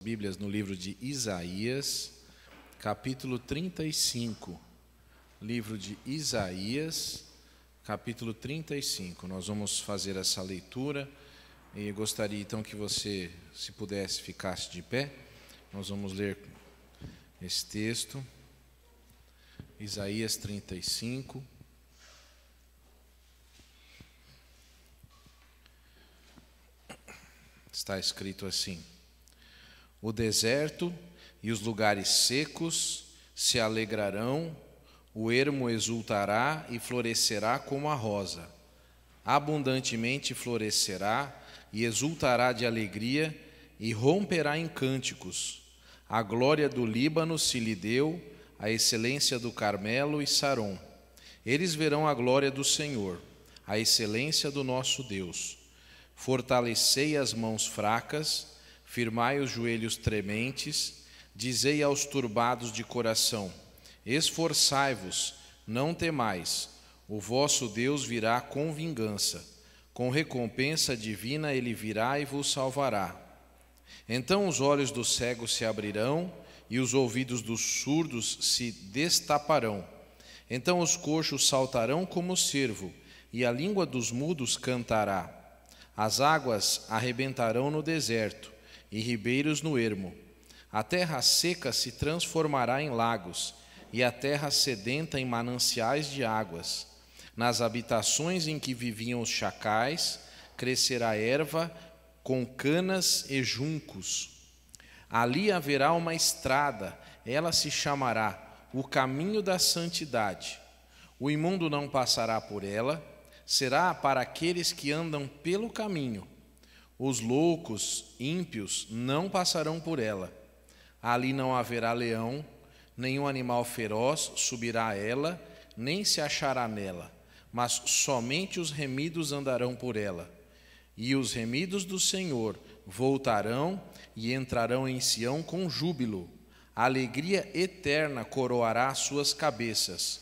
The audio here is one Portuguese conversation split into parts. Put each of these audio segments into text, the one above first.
Bíblias no livro de Isaías, capítulo 35. Livro de Isaías, capítulo 35. Nós vamos fazer essa leitura e gostaria então que você, se pudesse, ficasse de pé. Nós vamos ler esse texto. Isaías 35. Está escrito assim: o deserto e os lugares secos se alegrarão, o ermo exultará e florescerá como a rosa. Abundantemente florescerá e exultará de alegria e romperá em cânticos. A glória do Líbano se lhe deu, a excelência do Carmelo e Saron. Eles verão a glória do Senhor, a excelência do nosso Deus. Fortalecei as mãos fracas, firmai os joelhos trementes, dizei aos turbados de coração: esforçai-vos, não temais, o vosso Deus virá com vingança, com recompensa divina ele virá e vos salvará. Então os olhos dos cegos se abrirão e os ouvidos dos surdos se destaparão. Então os coxos saltarão como cervo e a língua dos mudos cantará. As águas arrebentarão no deserto e ribeiros no ermo. A terra seca se transformará em lagos, e a terra sedenta em mananciais de águas. Nas habitações em que viviam os chacais, crescerá erva com canas e juncos. Ali haverá uma estrada, ela se chamará o caminho da santidade. O imundo não passará por ela, será para aqueles que andam pelo caminho. Os loucos, ímpios, não passarão por ela. Ali não haverá leão, nenhum animal feroz subirá a ela, nem se achará nela, mas somente os remidos andarão por ela. E os remidos do Senhor voltarão e entrarão em Sião com júbilo. A alegria eterna coroará suas cabeças.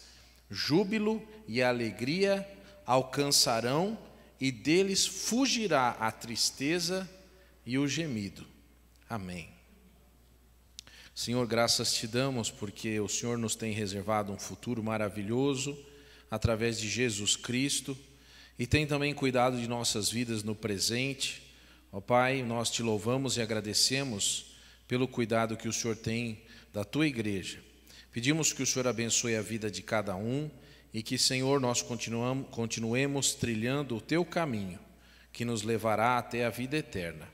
Júbilo e alegria alcançarão, e deles fugirá a tristeza e o gemido. Amém. Senhor, graças te damos porque o Senhor nos tem reservado um futuro maravilhoso através de Jesus Cristo e tem também cuidado de nossas vidas no presente. Ó Pai, nós te louvamos e agradecemos pelo cuidado que o Senhor tem da tua igreja. Pedimos que o Senhor abençoe a vida de cada um e que, Senhor, nós continuemos trilhando o teu caminho, que nos levará até a vida eterna.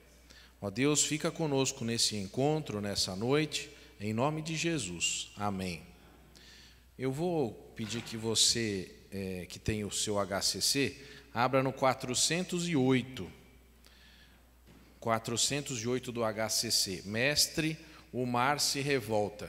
Ó Deus, fica conosco nesse encontro, nessa noite, em nome de Jesus. Amém. Eu vou pedir que você, que tem o seu HCC, abra no 408. 408 do HCC. Mestre, o mar se revolta.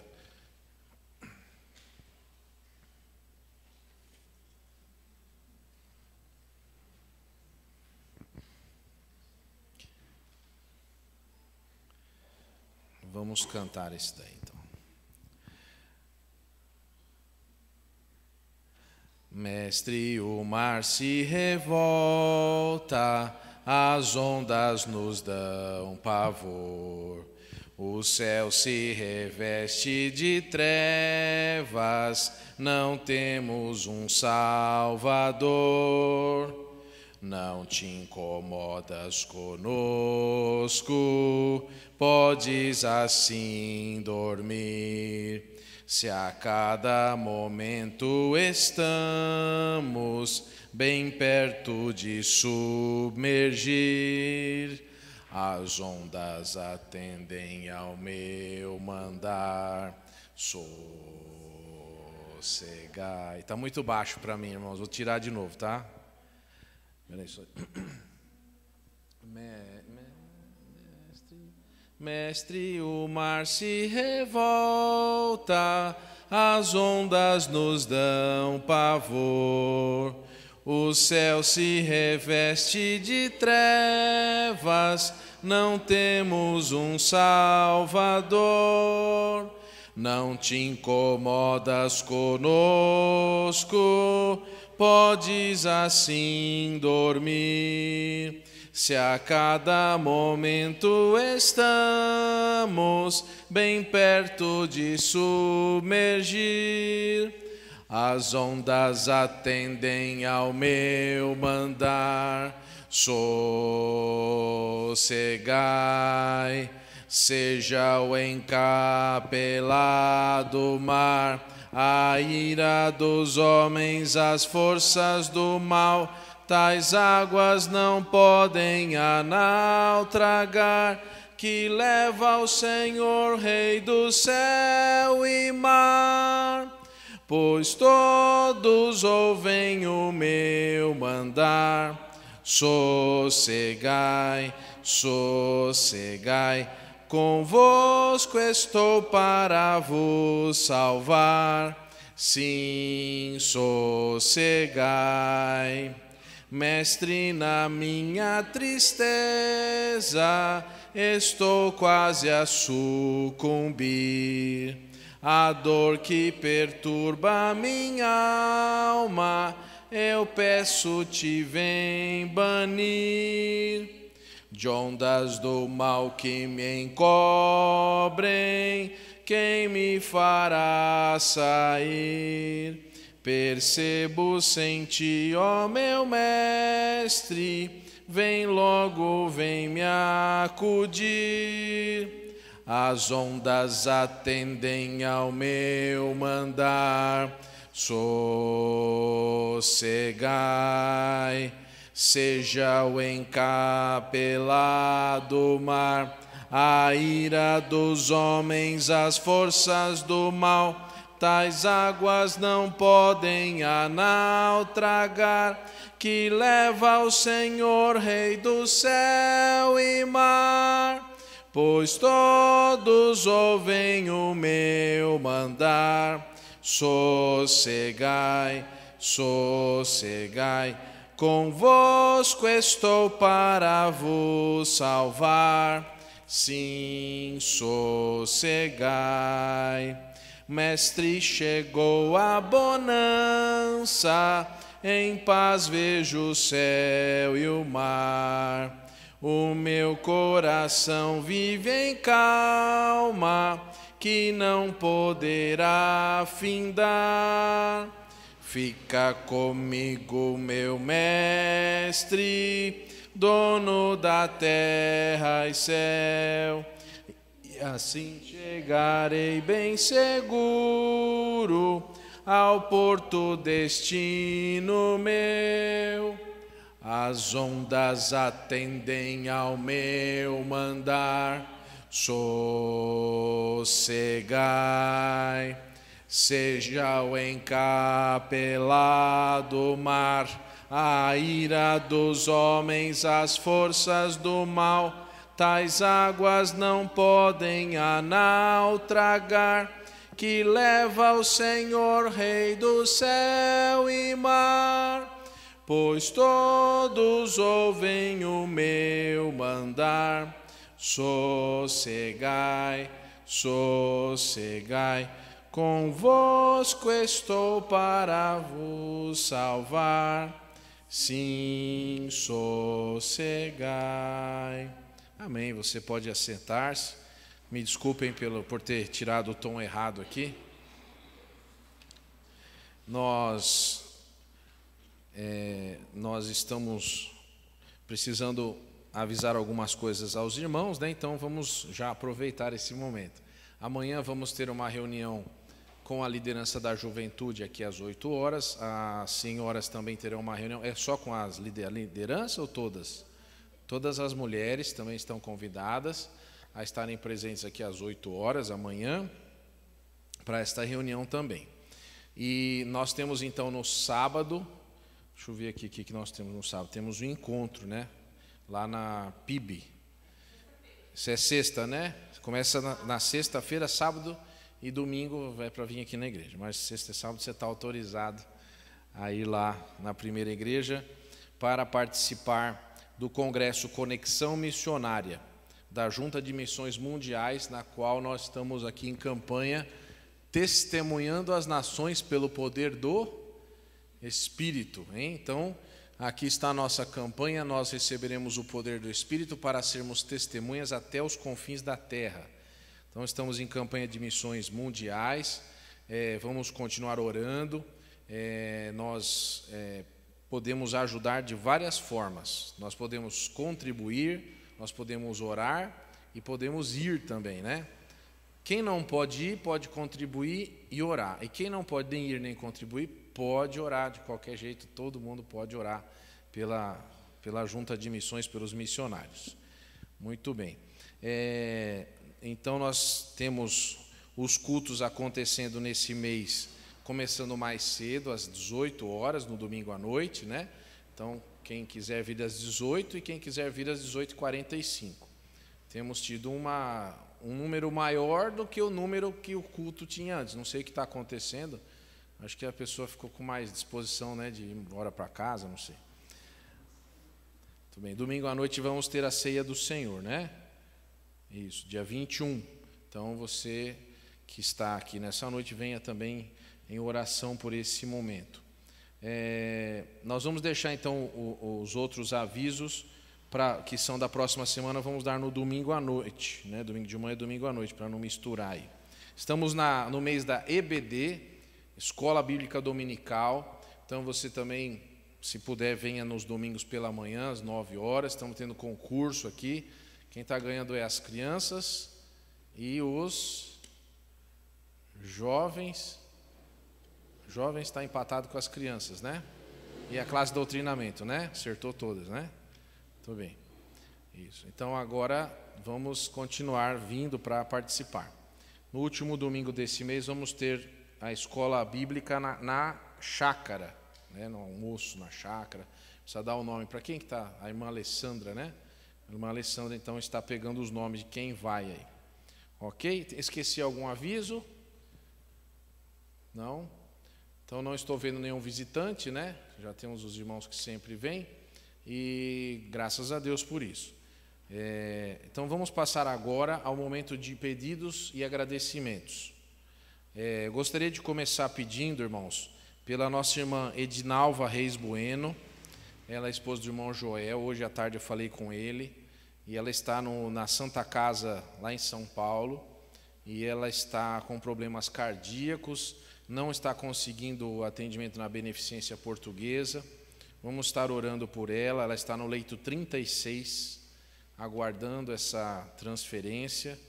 Vamos cantar esse daí, então. Mestre, o mar se revolta, as ondas nos dão pavor. O céu se reveste de trevas, não temos um Salvador. Não te incomodas conosco, podes assim dormir. Se a cada momento estamos bem perto de submergir, as ondas atendem ao meu mandar. Sossegai. Está muito baixo para mim, irmãos. Vou tirar de novo, tá? Mestre, o mar se revolta, as ondas nos dão pavor. O céu se reveste de trevas, não temos um Salvador. Não te incomodas conosco, podes assim dormir. se a cada momento estamos bem perto de submergir. As ondas atendem ao meu mandar. Sossegai, seja o encapelado mar, a ira dos homens, as forças do mal, tais águas não podem a naufragar, que leva o Senhor, Rei do céu e mar. Pois todos ouvem o meu mandar. Sossegai, sossegai, convosco estou para vos salvar. Sim, sossegai. Mestre, na minha tristeza estou quase a sucumbir. A dor que perturba a minha alma, eu peço-te, vem banir. De ondas do mal que me encobrem, quem me fará sair? Percebo sem ti, ó meu mestre, vem logo, vem me acudir. As ondas atendem ao meu mandar. Sossegai, seja o encapelado mar, a ira dos homens, as forças do mal, tais águas não podem a naufragar, que leva o Senhor, Rei do céu e mar. Pois todos ouvem o meu mandar. Sossegai, sossegai, convosco estou para vos salvar. Sim, sossegai. Mestre, chegou a bonança, em paz vejo o céu e o mar. O meu coração vive em calma, que não poderá findar. Fica comigo, meu mestre, dono da terra e céu, e assim chegarei bem seguro ao porto destino meu. As ondas atendem ao meu mandar. Sossegai, seja o encapelado mar, a ira dos homens, as forças do mal, tais águas não podem a naufragar, que leva o Senhor, Rei do céu e mar. Pois todos ouvem o meu mandar. Sossegai, sossegai, convosco estou para vos salvar. Sim, sossegai. Amém. Você pode assentar-se. Me desculpem por ter tirado o tom errado aqui. Nós estamos precisando avisar algumas coisas aos irmãos, né? Então vamos já aproveitar esse momento. Amanhã vamos ter uma reunião com a liderança da juventude aqui às 8 horas. As senhoras também terão uma reunião. É só com a liderança ou todas? Todas as mulheres também estão convidadas a estarem presentes aqui às 8 horas amanhã para esta reunião também. E nós temos então no sábado, deixa eu ver aqui o que nós temos no sábado. Temos um encontro, né? Lá na PIB. Isso é sexta, né? Começa na sexta-feira, sábado e domingo vai para vir aqui na igreja. Mas sexta e sábado você está autorizado a ir lá na primeira igreja para participar do Congresso Conexão Missionária da Junta de Missões Mundiais, na qual nós estamos aqui em campanha, testemunhando as nações pelo poder do Espírito, hein? Então, Aqui está a nossa campanha: nós receberemos o poder do Espírito para sermos testemunhas até os confins da terra. Então estamos em campanha de missões mundiais, vamos continuar orando, nós podemos ajudar de várias formas, nós podemos contribuir, nós podemos orar e podemos ir também, né? Quem não pode ir, pode contribuir e orar, e quem não pode nem ir nem contribuir, pode orar de qualquer jeito, todo mundo pode orar pela junta de missões, pelos missionários. Muito bem. Então nós temos os cultos acontecendo nesse mês, começando mais cedo, às 18 horas, no domingo à noite, né? Então, quem quiser vir às 18 e quem quiser vir às 18h45. Temos tido um número maior do que o número que o culto tinha antes. Não sei o que está acontecendo. Acho que a pessoa ficou com mais disposição, né, de ir embora para casa, não sei. Muito bem. Domingo à noite vamos ter a ceia do Senhor, né? Isso, dia 21. Então, você que está aqui nessa noite, venha também em oração por esse momento. Nós vamos deixar, então, os outros avisos, que são da próxima semana, vamos dar no domingo à noite, né? Domingo de manhã e domingo à noite, para não misturar aí. Estamos no mês da EBD, Escola Bíblica Dominical. Então, você também, se puder, venha nos domingos pela manhã, às 9 horas. Estamos tendo concurso aqui. Quem está ganhando é as crianças e os jovens. Jovens está empatado com as crianças, né? E a classe de doutrinamento, né? Acertou todas, né? Muito bem. Isso. Então agora vamos continuar vindo para participar. No último domingo desse mês vamos ter a escola bíblica na chácara, né? No almoço na chácara. Precisa dar o nome para quem que está? A irmã Alessandra, né? A irmã Alessandra, então, está pegando os nomes de quem vai aí. Ok? Esqueci algum aviso? Não? Então, não estou vendo nenhum visitante, né? Já temos os irmãos que sempre vêm. E graças a Deus por isso. Então, vamos passar agora ao momento de pedidos e agradecimentos. Gostaria de começar pedindo, irmãos, pela nossa irmã Edinalva Reis Bueno. Ela é esposa do irmão Joel. Hoje à tarde eu falei com ele. E ela está na Santa Casa, lá em São Paulo. E ela está com problemas cardíacos, não está conseguindo o atendimento na Beneficência Portuguesa. Vamos estar orando por ela. Ela está no leito 36, aguardando essa transferência.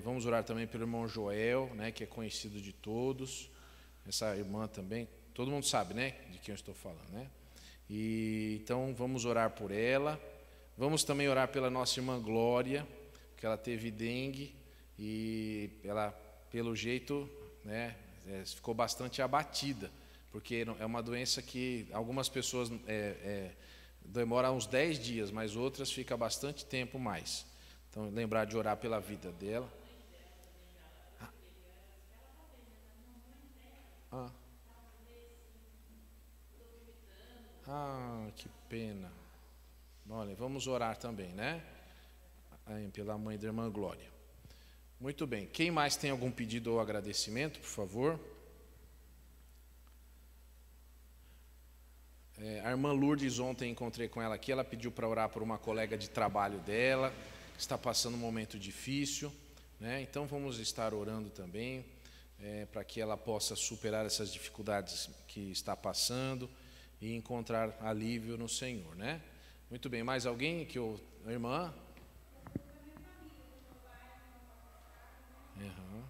Vamos orar também pelo irmão Joel, né, que é conhecido de todos. Essa irmã também, todo mundo sabe, né, de quem eu estou falando, né? Então vamos orar por ela. Vamos também orar pela nossa irmã Glória, que ela teve dengue e ela, pelo jeito, né, ficou bastante abatida, porque é uma doença que algumas pessoas demora uns 10 dias, mas outras fica bastante tempo mais. Então, lembrar de orar pela vida dela. Que pena. Olha, vamos orar também, né? Pela mãe da irmã Glória. Muito bem. Quem mais tem algum pedido ou agradecimento, por favor? A irmã Lourdes, ontem encontrei com ela aqui, ela pediu para orar por uma colega de trabalho dela, que está passando um momento difícil, né? Então vamos estar orando também, para que ela possa superar essas dificuldades que está passando e encontrar alívio no Senhor, né? Muito bem, mais alguém? A irmã? Uhum.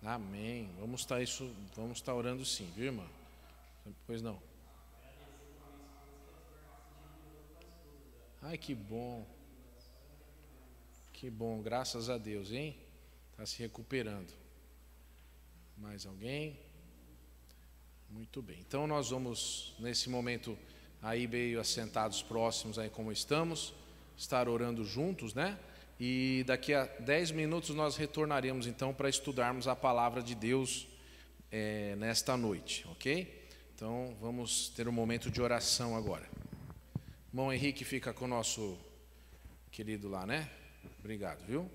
Amém. Vamos estar orando sim, viu, irmã? Pois não. Ai, que bom. Que bom, graças a Deus, hein? Está se recuperando. Mais alguém? Muito bem. Então nós vamos, nesse momento, aí meio assentados próximos, aí como estamos, estar orando juntos, né? E daqui a 10 minutos nós retornaremos então para estudarmos a palavra de Deus nesta noite, ok? Então vamos ter um momento de oração agora. Irmão Henrique fica com o nosso querido lá, né? Obrigado, viu?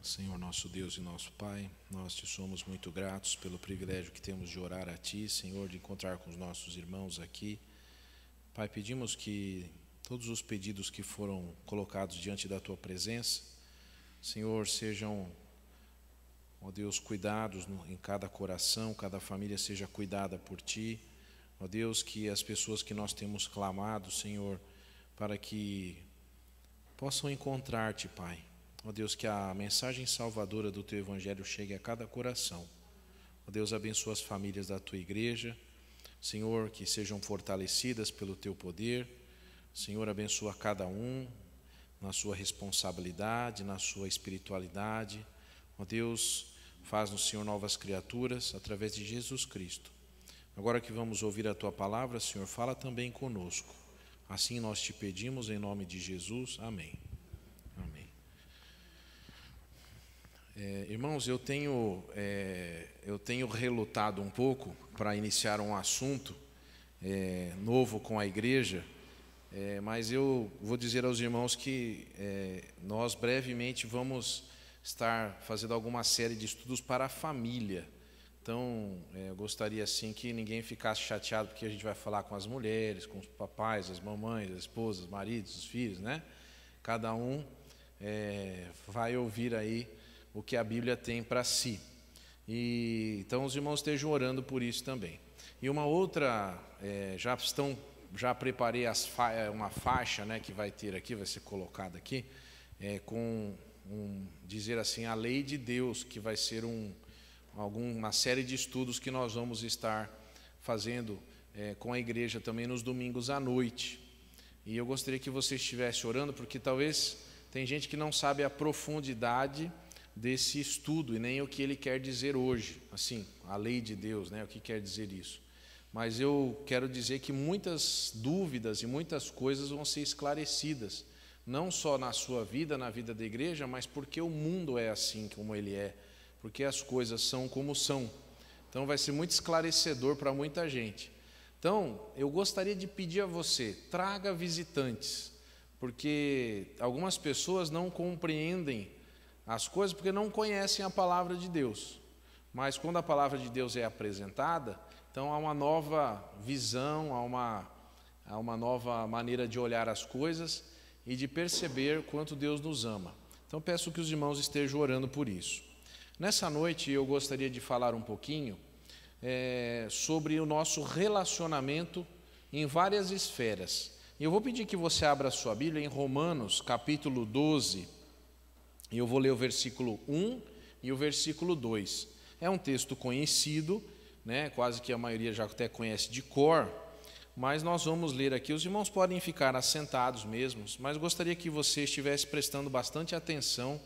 Senhor nosso Deus e nosso Pai, nós te somos muito gratos pelo privilégio que temos de orar a Ti, Senhor, de encontrar com os nossos irmãos aqui. Pai, pedimos que todos os pedidos que foram colocados diante da Tua presença, Senhor, sejam, ó Deus, cuidados em cada coração, cada família seja cuidada por Ti. Ó Deus, que as pessoas que nós temos clamado, Senhor, para que possam encontrar-te, Pai. Ó Deus, que a mensagem salvadora do Teu Evangelho chegue a cada coração. Ó Deus, abençoa as famílias da Tua igreja. Senhor, que sejam fortalecidas pelo Teu poder. Senhor, abençoa cada um na sua responsabilidade, na sua espiritualidade. Ó Deus, faz no Senhor novas criaturas através de Jesus Cristo. Agora que vamos ouvir a Tua palavra, Senhor, fala também conosco. Assim nós te pedimos em nome de Jesus. Amém. Amém. Irmãos, eu tenho relutado um pouco para iniciar um assunto novo com a igreja, mas eu vou dizer aos irmãos que nós brevemente vamos estar fazendo alguma série de estudos para a família. Então, eu gostaria assim que ninguém ficasse chateado porque a gente vai falar com as mulheres, com os papais, as mamães, as esposas, os maridos, os filhos, né? Cada um vai ouvir aí o que a Bíblia tem para si. E então os irmãos estejam orando por isso também. E uma outra, já preparei uma faixa, né, que vai ter aqui, vai ser colocada aqui, com dizer assim, a lei de Deus, que vai ser uma série de estudos que nós vamos estar fazendo com a igreja também nos domingos à noite. E eu gostaria que você estivesse orando, porque talvez tem gente que não sabe a profundidade desse estudo e nem o que ele quer dizer hoje, assim, a lei de Deus, né, o que quer dizer isso. Mas eu quero dizer que muitas dúvidas e muitas coisas vão ser esclarecidas, não só na sua vida, na vida da igreja, mas porque o mundo é assim como ele é, porque as coisas são como são. Então vai ser muito esclarecedor para muita gente. Então, eu gostaria de pedir a você, traga visitantes, porque algumas pessoas não compreendem as coisas porque não conhecem a palavra de Deus. Mas quando a palavra de Deus é apresentada, então há uma nova visão, há uma nova maneira de olhar as coisas e de perceber quanto Deus nos ama. Então peço que os irmãos estejam orando por isso. Nessa noite eu gostaria de falar um pouquinho sobre o nosso relacionamento em várias esferas. E eu vou pedir que você abra a sua Bíblia em Romanos, capítulo 12, e eu vou ler o versículo 1 e o versículo 2. É um texto conhecido, né? Quase que a maioria já até conhece de cor, mas nós vamos ler aqui. Os irmãos podem ficar assentados mesmos, mas gostaria que você estivesse prestando bastante atenção,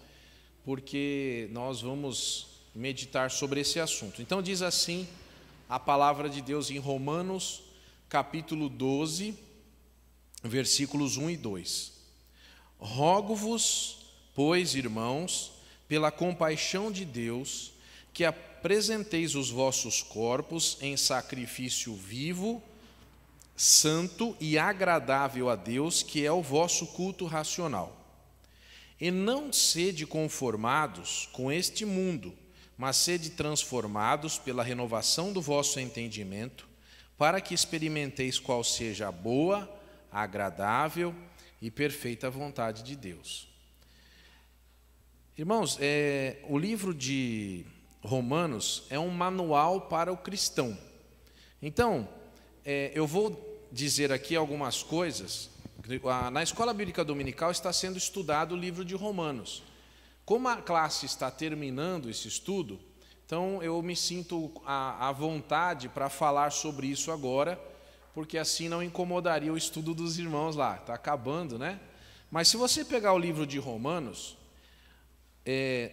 porque nós vamos meditar sobre esse assunto. Então diz assim a palavra de Deus em Romanos, capítulo 12, versículos 1 e 2. Rogo-vos, pois, irmãos, pela compaixão de Deus, que apresenteis os vossos corpos em sacrifício vivo, santo e agradável a Deus, que é o vosso culto racional. E não sede conformados com este mundo, mas sede transformados pela renovação do vosso entendimento, para que experimenteis qual seja a boa, agradável e perfeita vontade de Deus. Irmãos, o livro de Romanos é um manual para o cristão. Então, eu vou dizer aqui algumas coisas. Na escola bíblica dominical está sendo estudado o livro de Romanos. Como a classe está terminando esse estudo, então eu me sinto à vontade para falar sobre isso agora, porque assim não incomodaria o estudo dos irmãos lá. Está acabando, né? Mas se você pegar o livro de Romanos,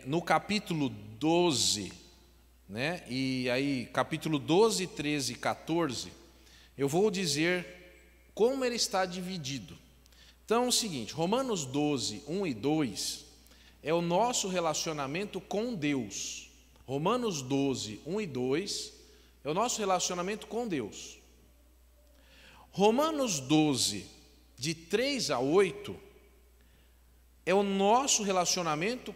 no capítulo 12, né? E aí capítulo 12, 13 e 14, eu vou dizer como ele está dividido. Então é o seguinte, Romanos 12, 1 e 2 é o nosso relacionamento com Deus. Romanos 12, 1 e 2 é o nosso relacionamento com Deus. Romanos 12, de 3 a 8, é o nosso relacionamento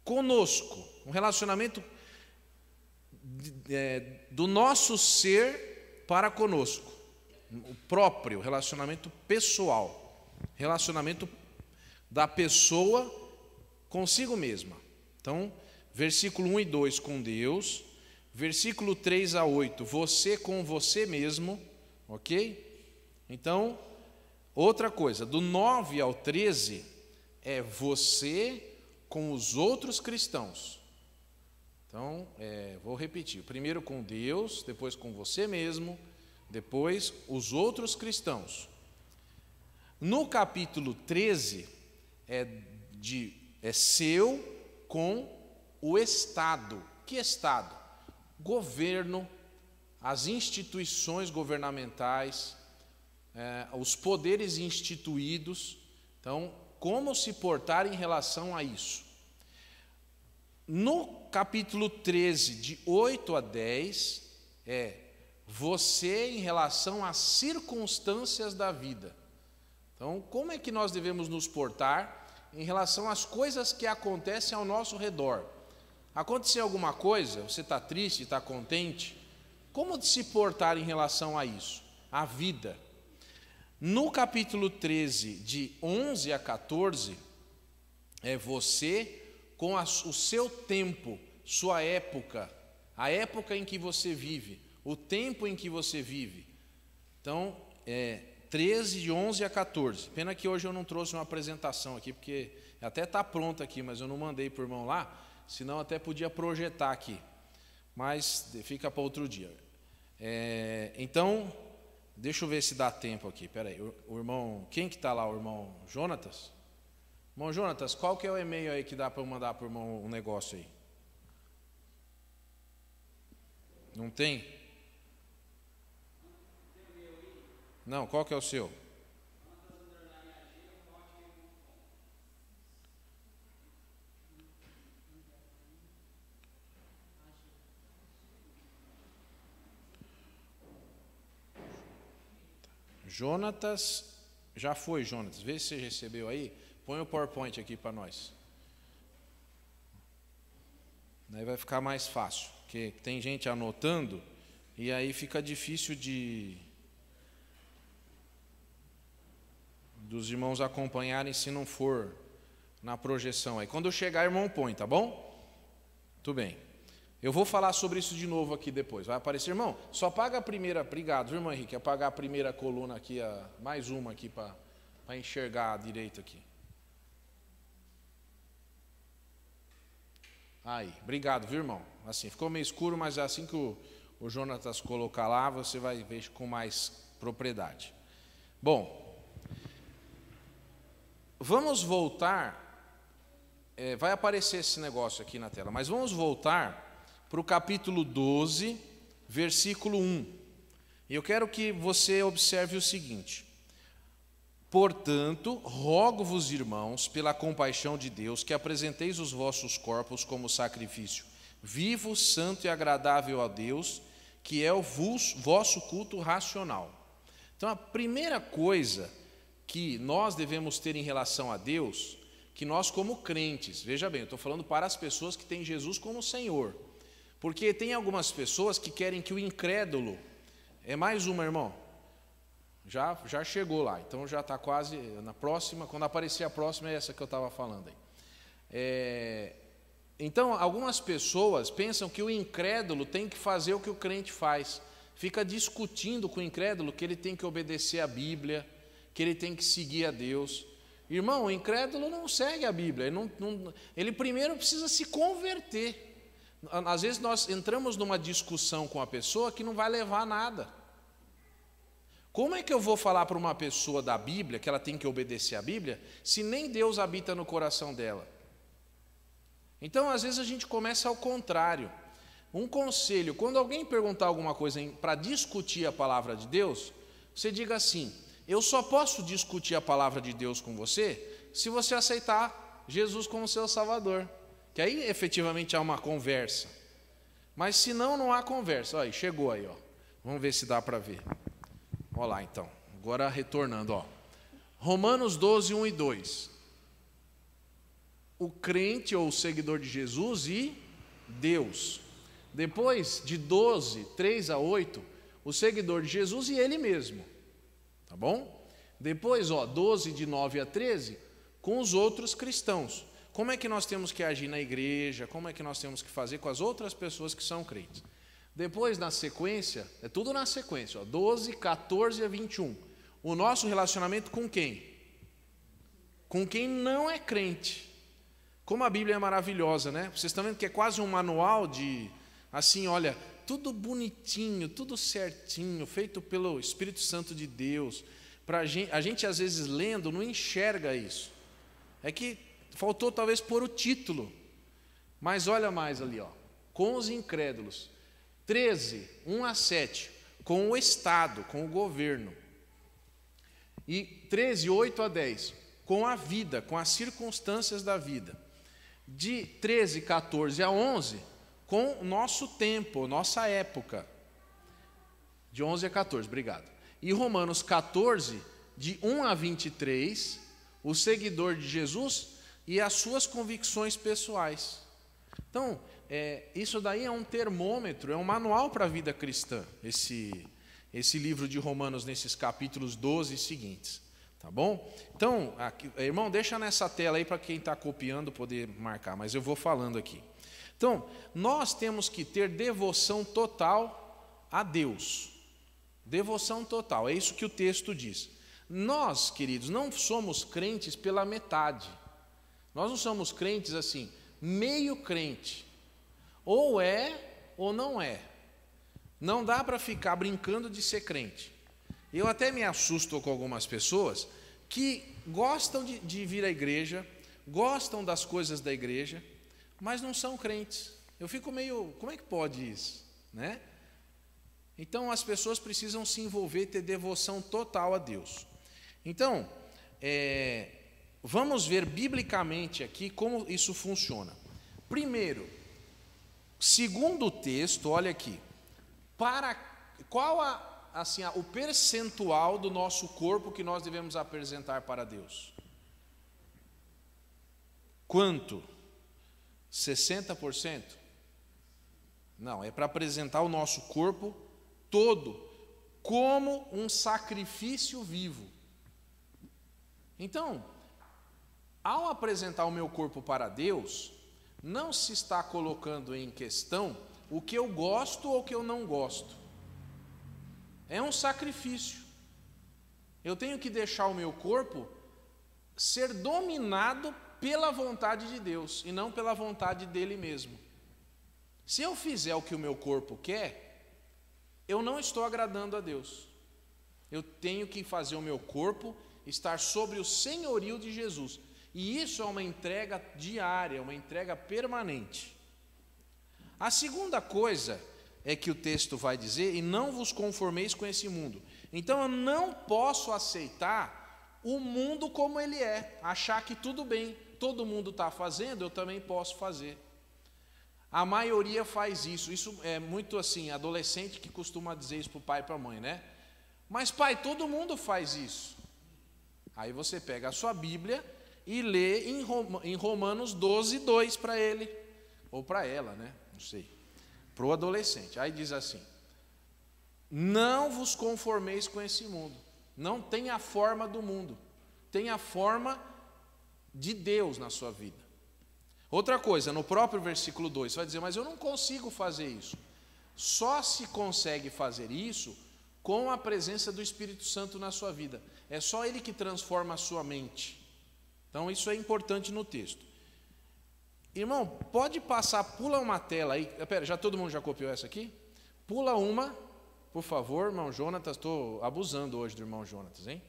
conosco, um relacionamento do nosso ser para conosco, o próprio relacionamento pessoal, relacionamento da pessoa consigo mesma. Então, versículo 1 e 2 com Deus, versículo 3 a 8, você com você mesmo, ok? Então, outra coisa, do 9 ao 13, é você com os outros cristãos. Então, vou repetir, primeiro com Deus, depois com você mesmo, depois os outros cristãos. No capítulo 13, é seu com o Estado. Que Estado? Governo, as instituições governamentais, os poderes instituídos. Então, como se portar em relação a isso? No capítulo 13, de 8 a 10, você em relação às circunstâncias da vida. Então, como é que nós devemos nos portar em relação às coisas que acontecem ao nosso redor? Aconteceu alguma coisa, você está triste, está contente? Como se portar em relação a isso? A vida. No capítulo 13, de 11 a 14, é você com o seu tempo, sua época, a época em que você vive, o tempo em que você vive. Então, 13, de 11 a 14. Pena que hoje eu não trouxe uma apresentação aqui, porque até está pronta aqui, mas eu não mandei para o irmão lá, senão até podia projetar aqui. Mas fica para outro dia. Então, deixa eu ver se dá tempo aqui. Espera aí, o irmão, quem que está lá? O irmão Jonatas? Irmão Jonatas, qual que é o e-mail aí que dá para eu mandar para o irmão um negócio aí? Não tem? Não, qual que é o seu? Jonatas, já foi, Jonatas, vê se você recebeu aí, põe o PowerPoint aqui para nós. Daí vai ficar mais fácil, porque tem gente anotando e aí fica difícil dos irmãos acompanharem se não for na projeção aí. Quando eu chegar, irmão, põe, tá bom? Tudo bem. Eu vou falar sobre isso de novo aqui depois. Vai aparecer, irmão? Só apaga a primeira, obrigado, viu, irmão Henrique? Apagar a primeira coluna aqui, mais uma aqui para enxergar direito aqui. Aí, obrigado, viu, irmão? Assim, ficou meio escuro, mas assim que o Jonatas colocar lá, você vai ver com mais propriedade. Bom, vamos voltar, vai aparecer esse negócio aqui na tela, mas vamos voltar para o capítulo 12, versículo 1. E eu quero que você observe o seguinte: portanto, rogo-vos, irmãos, pela compaixão de Deus, que apresenteis os vossos corpos como sacrifício vivo, santo e agradável a Deus, que é o vosso culto racional. Então, a primeira coisa que nós devemos ter em relação a Deus, que nós como crentes, veja bem, eu estou falando para as pessoas que têm Jesus como Senhor, porque tem algumas pessoas que querem que o incrédulo, mais uma, irmão, já chegou lá, então já está quase na próxima, quando aparecer a próxima é essa que eu estava falando aí. Então, algumas pessoas pensam que o incrédulo tem que fazer o que o crente faz, fica discutindo com o incrédulo que ele tem que obedecer a Bíblia, que ele tem que seguir a Deus. Irmão, o incrédulo não segue a Bíblia, ele primeiro precisa se converter. Às vezes nós entramos numa discussão com a pessoa que não vai levar a nada. Como é que eu vou falar para uma pessoa da Bíblia que ela tem que obedecer a Bíblia, se nem Deus habita no coração dela? Então, às vezes a gente começa ao contrário. Um conselho, quando alguém perguntar alguma coisa para discutir a palavra de Deus, você diga assim: eu só posso discutir a palavra de Deus com você se você aceitar Jesus como seu Salvador, que aí efetivamente há uma conversa. Mas se não, não há conversa. Olha, chegou aí, ó. Vamos ver se dá para ver. Olha lá então, agora retornando, ó. Romanos 12, 1 e 2. o crente ou o seguidor de Jesus e Deus. Depois de 12, 3 a 8, o seguidor de Jesus e ele mesmo. Tá bom? Depois, 12, de 9 a 13, com os outros cristãos. Como é que nós temos que agir na igreja? Como é que nós temos que fazer com as outras pessoas que são crentes? Depois, na sequência, é tudo na sequência, 12, 14 a 21. O nosso relacionamento com quem? Com quem não é crente. Como a Bíblia é maravilhosa, né? Vocês estão vendo que é quase um manual de, assim, olha, tudo bonitinho, tudo certinho, feito pelo Espírito Santo de Deus. A gente às vezes lendo não enxerga isso. É que faltou talvez pôr o título. Mas olha mais ali, com os incrédulos. 13, 1 a 7, com o Estado, com o governo. E 13, 8 a 10, com a vida, com as circunstâncias da vida. De 13, 14 a 11, com o nosso tempo, nossa época. De 11 a 14, obrigado. E Romanos 14, de 1 a 23, o seguidor de Jesus e as suas convicções pessoais. Então, isso daí é um termômetro, é um manual para a vida cristã, esse livro de Romanos, nesses capítulos 12 seguintes. Tá bom? Então, aqui, irmão, deixa nessa tela aí para quem está copiando poder marcar, mas eu vou falando aqui. Então, nós temos que ter devoção total a Deus. Devoção total, é isso que o texto diz. Nós, queridos, não somos crentes pela metade. Nós não somos crentes assim, meio crente. Ou é ou não é. Não dá para ficar brincando de ser crente. Eu até me assusto com algumas pessoas que gostam de vir à igreja, gostam das coisas da igreja, mas não são crentes. Eu fico meio, como é que pode isso, né? Então as pessoas precisam se envolver, ter devoção total a Deus. Então, vamos ver biblicamente aqui como isso funciona. Primeiro, segundo o texto, olha aqui, qual o percentual do nosso corpo que nós devemos apresentar para Deus? Quanto? 60%? Não, é para apresentar o nosso corpo todo como um sacrifício vivo. Então, ao apresentar o meu corpo para Deus, não se está colocando em questão o que eu gosto ou o que eu não gosto. É um sacrifício. Eu tenho que deixar o meu corpo ser dominado pela vontade de Deus e não pela vontade dele mesmo. Se eu fizer o que o meu corpo quer, eu não estou agradando a Deus. Eu tenho que fazer o meu corpo estar sobre o senhorio de Jesus. E isso é uma entrega diária, uma entrega permanente. A segunda coisa é que o texto vai dizer, e não vos conformeis com esse mundo. Então eu não posso aceitar o mundo como ele é, achar que tudo bem, todo mundo está fazendo, eu também posso fazer. A maioria faz isso. Isso é muito assim, adolescente que costuma dizer isso para o pai e para a mãe, né? Mas pai, todo mundo faz isso. Aí você pega a sua Bíblia e lê em Romanos 12, 2 para ele, ou para ela, né? Não sei. Para o adolescente. Aí diz assim: não vos conformeis com esse mundo. Não tenha a forma do mundo. Tenha a forma de Deus na sua vida. Outra coisa, no próprio versículo 2, você vai dizer, mas eu não consigo fazer isso. Só se consegue fazer isso com a presença do Espírito Santo na sua vida. É só Ele que transforma a sua mente. Então isso é importante no texto. Irmão, pode passar, pula uma tela aí. Pera, todo mundo já copiou essa aqui? Pula uma, por favor, irmão Jonatas. Estou abusando hoje do irmão Jonatas, hein?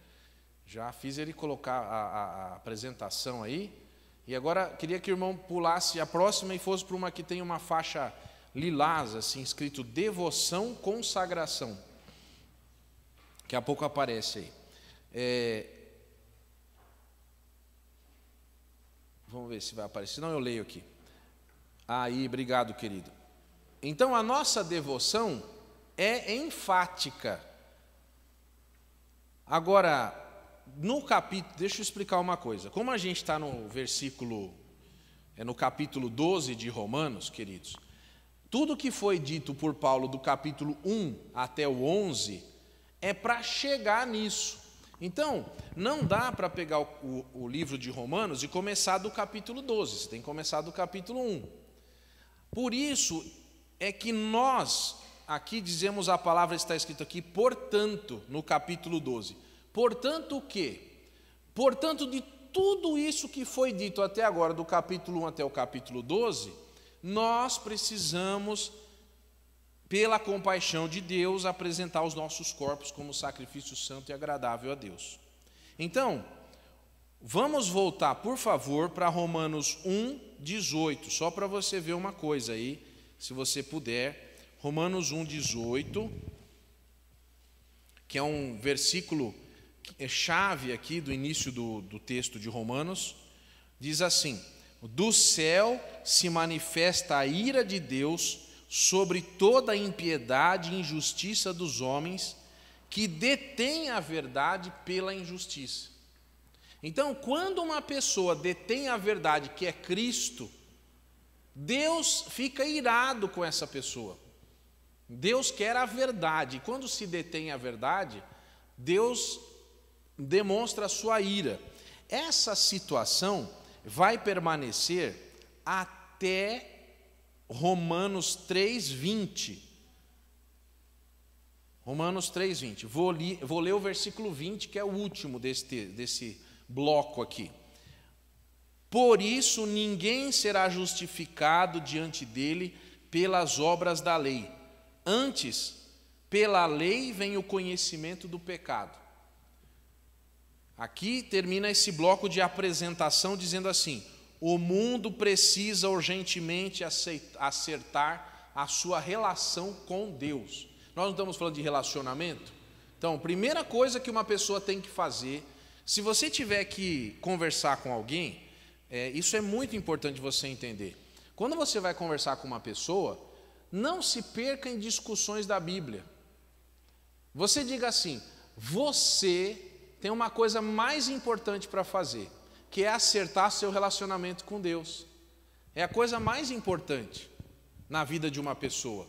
Já fiz ele colocar a apresentação aí. E agora queria que o irmão pulasse a próxima e fosse para uma que tem uma faixa lilás, assim, escrito devoção, consagração. Daqui a pouco aparece aí. Vamos ver se vai aparecer. Não, eu leio aqui. Aí, obrigado, querido. Então, a nossa devoção é enfática. Agora, no capítulo, deixa eu explicar uma coisa. Como a gente está no versículo no capítulo 12 de Romanos, queridos, tudo que foi dito por Paulo do capítulo 1 até o 11 é para chegar nisso. Então, não dá para pegar o livro de Romanos e começar do capítulo 12, você tem que começar do capítulo 1. Por isso é que nós aqui dizemos, a palavra está escrita aqui, portanto, no capítulo 12. Portanto o quê? Portanto, de tudo isso que foi dito até agora, do capítulo 1 até o capítulo 12, nós precisamos, pela compaixão de Deus, apresentar os nossos corpos como sacrifício santo e agradável a Deus. Então, vamos voltar, por favor, para Romanos 1:18, só para você ver uma coisa aí, se você puder. Romanos 1:18, que é um versículo chave aqui do início do texto de Romanos, diz assim: do céu se manifesta a ira de Deus sobre toda a impiedade e injustiça dos homens que detêm a verdade pela injustiça. Então, quando uma pessoa detém a verdade, que é Cristo, Deus fica irado com essa pessoa. Deus quer a verdade. E quando se detém a verdade, Deus demonstra a sua ira. Essa situação vai permanecer até Romanos 3:20. Romanos 3:20. Vou ler o versículo 20, que é o último desse bloco aqui. Por isso ninguém será justificado diante dele pelas obras da lei. Antes, pela lei vem o conhecimento do pecado. Aqui termina esse bloco de apresentação dizendo assim: o mundo precisa urgentemente acertar a sua relação com Deus. Nós não estamos falando de relacionamento? Então, primeira coisa que uma pessoa tem que fazer, se você tiver que conversar com alguém, isso é muito importante você entender. Quando você vai conversar com uma pessoa, não se perca em discussões da Bíblia. Você diga assim: você tem uma coisa mais importante para fazer, que é acertar seu relacionamento com Deus. É a coisa mais importante na vida de uma pessoa.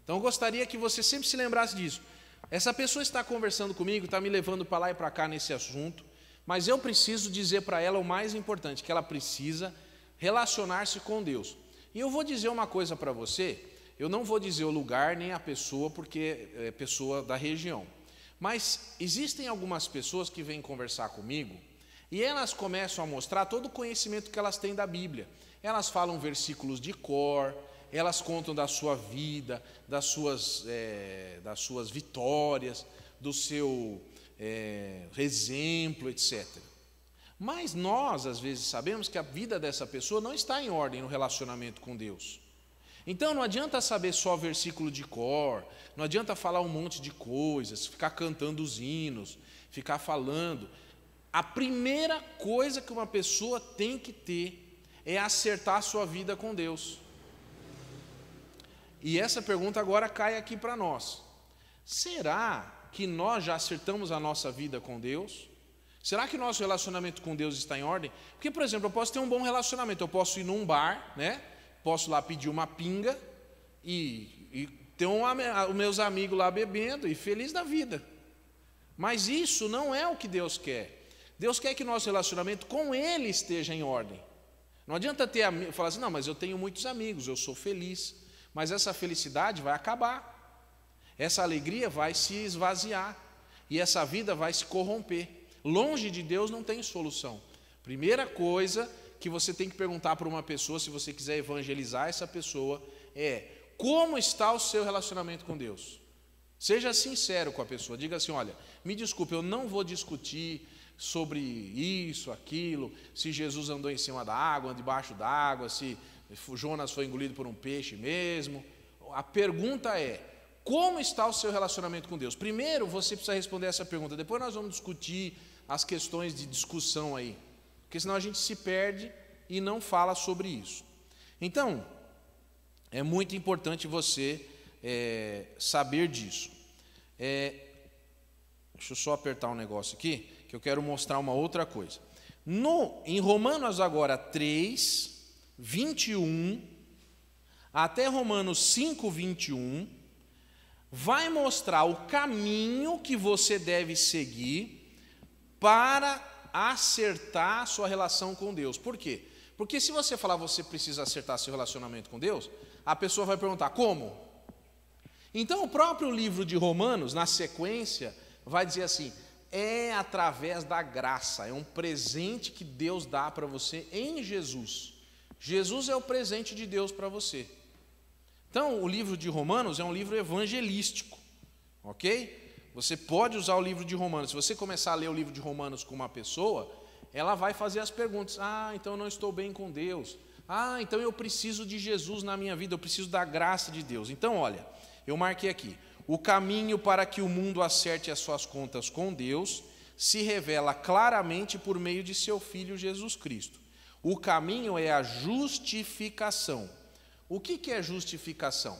Então eu gostaria que você sempre se lembrasse disso. Essa pessoa está conversando comigo, está me levando para lá e para cá nesse assunto, mas eu preciso dizer para ela o mais importante, que ela precisa relacionar-se com Deus. E eu vou dizer uma coisa para você, eu não vou dizer o lugar nem a pessoa, porque é pessoa da região. Mas existem algumas pessoas que vêm conversar comigo e elas começam a mostrar todo o conhecimento que elas têm da Bíblia. Elas falam versículos de cor, elas contam da sua vida, das suas vitórias, do seu exemplo, etc. Mas nós, às vezes, sabemos que a vida dessa pessoa não está em ordem no relacionamento com Deus. Então não adianta saber só versículo de cor, não adianta falar um monte de coisas, ficar cantando os hinos, ficar falando. A primeira coisa que uma pessoa tem que ter é acertar a sua vida com Deus. E essa pergunta agora cai aqui para nós. Será que nós já acertamos a nossa vida com Deus? Será que nosso relacionamento com Deus está em ordem? Porque, por exemplo, eu posso ter um bom relacionamento, eu posso ir num bar, né? Posso lá pedir uma pinga e ter os meus amigos lá bebendo e feliz da vida. Mas isso não é o que Deus quer. Deus quer que nosso relacionamento com Ele esteja em ordem. Não adianta falar assim: não, mas eu tenho muitos amigos, eu sou feliz. Mas essa felicidade vai acabar. Essa alegria vai se esvaziar. E essa vida vai se corromper. Longe de Deus não tem solução. Primeira coisa que você tem que perguntar para uma pessoa, se você quiser evangelizar essa pessoa, é: como está o seu relacionamento com Deus? Seja sincero com a pessoa, diga assim: olha, me desculpe, eu não vou discutir sobre isso, aquilo, se Jesus andou em cima da água, debaixo da água, se Jonas foi engolido por um peixe mesmo. A pergunta é: como está o seu relacionamento com Deus? Primeiro você precisa responder essa pergunta, depois nós vamos discutir as questões de discussão aí. Porque senão a gente se perde e não fala sobre isso. Então, é muito importante você saber disso. Deixa eu só apertar um negócio aqui, que eu quero mostrar uma outra coisa. Em Romanos agora 3, 21 até Romanos 5, 21, vai mostrar o caminho que você deve seguir para acertar a sua relação com Deus. Por quê? Porque se você falar você precisa acertar seu relacionamento com Deus, a pessoa vai perguntar, como? Então o próprio livro de Romanos, na sequência, vai dizer assim, é através da graça, é um presente que Deus dá para você em Jesus. Jesus é o presente de Deus para você. Então o livro de Romanos é um livro evangelístico, ok? Você pode usar o livro de Romanos. Se você começar a ler o livro de Romanos com uma pessoa, ela vai fazer as perguntas. Ah, então eu não estou bem com Deus. Ah, então eu preciso de Jesus na minha vida, eu preciso da graça de Deus. Então, olha, eu marquei aqui. O caminho para que o mundo acerte as suas contas com Deus se revela claramente por meio de seu Filho Jesus Cristo. O caminho é a justificação. O que é justificação?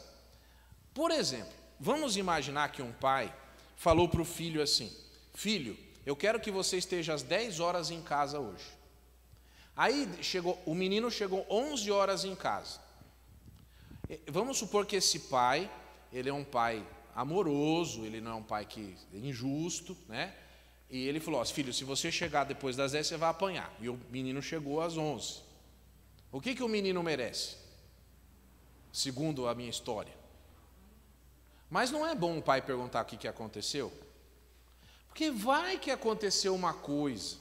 Por exemplo, vamos imaginar que um pai falou para o filho assim, filho, eu quero que você esteja às 10 horas em casa hoje. Aí o menino chegou 11 horas em casa. Vamos supor que esse pai, ele é um pai amoroso, ele não é um pai que é injusto, né? E ele falou, filho, se você chegar depois das 10, você vai apanhar. E o menino chegou às 11. O que o menino merece? Segundo a minha história. Mas não é bom o pai perguntar o que aconteceu? Porque vai que aconteceu uma coisa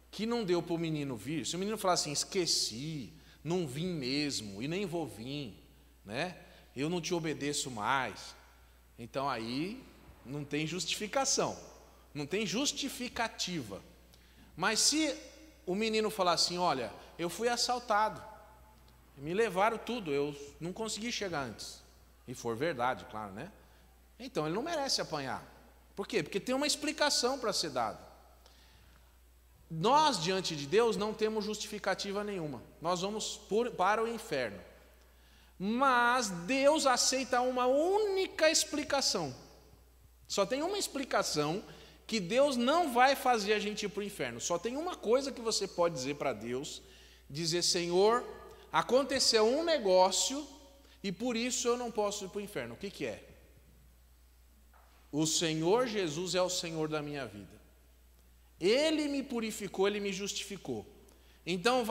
que não deu para o menino vir. Se o menino falar assim, esqueci, não vim mesmo e nem vou vir, né? Eu não te obedeço mais. Então aí não tem justificação, não tem justificativa. Mas se o menino falar assim, olha, eu fui assaltado, me levaram tudo, eu não consegui chegar antes. E for verdade, claro, né? Então ele não merece apanhar. Por quê? Porque tem uma explicação para ser dada. Nós, diante de Deus, não temos justificativa nenhuma. Nós vamos para o inferno. Mas Deus aceita uma única explicação. Só tem uma explicação que Deus não vai fazer a gente ir para o inferno. Só tem uma coisa que você pode dizer para Deus, dizer, Senhor, aconteceu um negócio e por isso eu não posso ir para o inferno. O que é? O Senhor Jesus é o Senhor da minha vida. Ele me purificou, Ele me justificou. Então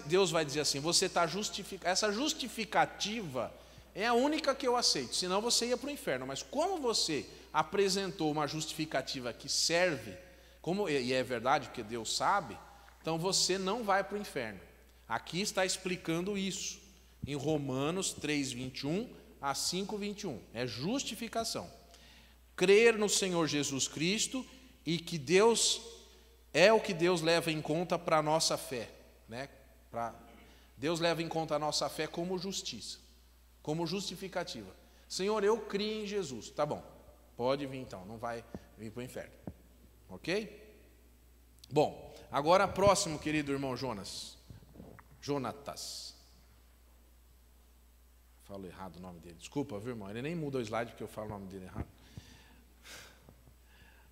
Deus vai dizer assim, você está justificado. Essa justificativa é a única que eu aceito, senão você ia para o inferno. Mas como você apresentou uma justificativa que serve, e é verdade, porque Deus sabe, então você não vai para o inferno. Aqui está explicando isso, em Romanos 3, 21 a 5, 21. É justificação. Crer no Senhor Jesus Cristo e que Deus é o que Deus leva em conta para a nossa fé, né? Deus leva em conta a nossa fé como justiça, como justificativa. Senhor, eu criei em Jesus. Tá bom, pode vir então, não vai vir para o inferno. Ok? Bom, agora próximo, querido irmão Jonatas. Falo errado o nome dele. Desculpa, viu, irmão? Ele nem muda o slide porque eu falo o nome dele errado.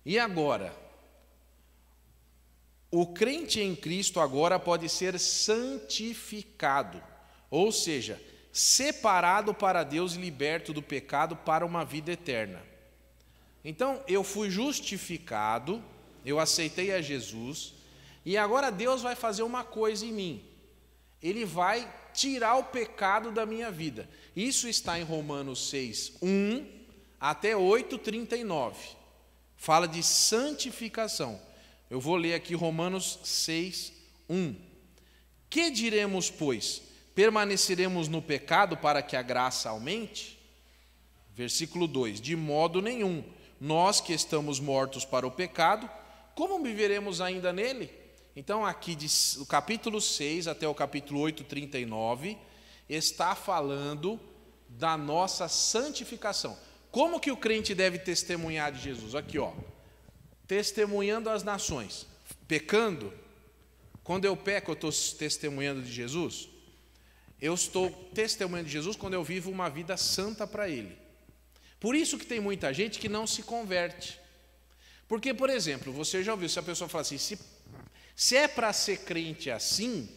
E agora? O crente em Cristo agora pode ser santificado, ou seja, separado para Deus e liberto do pecado para uma vida eterna. Então, eu fui justificado, eu aceitei a Jesus, e agora Deus vai fazer uma coisa em mim. Ele vai tirar o pecado da minha vida. Isso está em Romanos 6, 1 até 8, 39. Fala de santificação. Eu vou ler aqui Romanos 6, 1. Que diremos, pois? Permaneceremos no pecado para que a graça aumente? Versículo 2. De modo nenhum. Nós que estamos mortos para o pecado, como viveremos ainda nele? Então aqui do capítulo 6 até o capítulo 8, 39, está falando da nossa santificação. Como que o crente deve testemunhar de Jesus? Aqui, ó. Testemunhando as nações. Pecando. Quando eu peco, eu estou testemunhando de Jesus? Eu estou testemunhando de Jesus quando eu vivo uma vida santa para Ele. Por isso que tem muita gente que não se converte. Porque, por exemplo, você já ouviu, se a pessoa fala assim, se é para ser crente assim,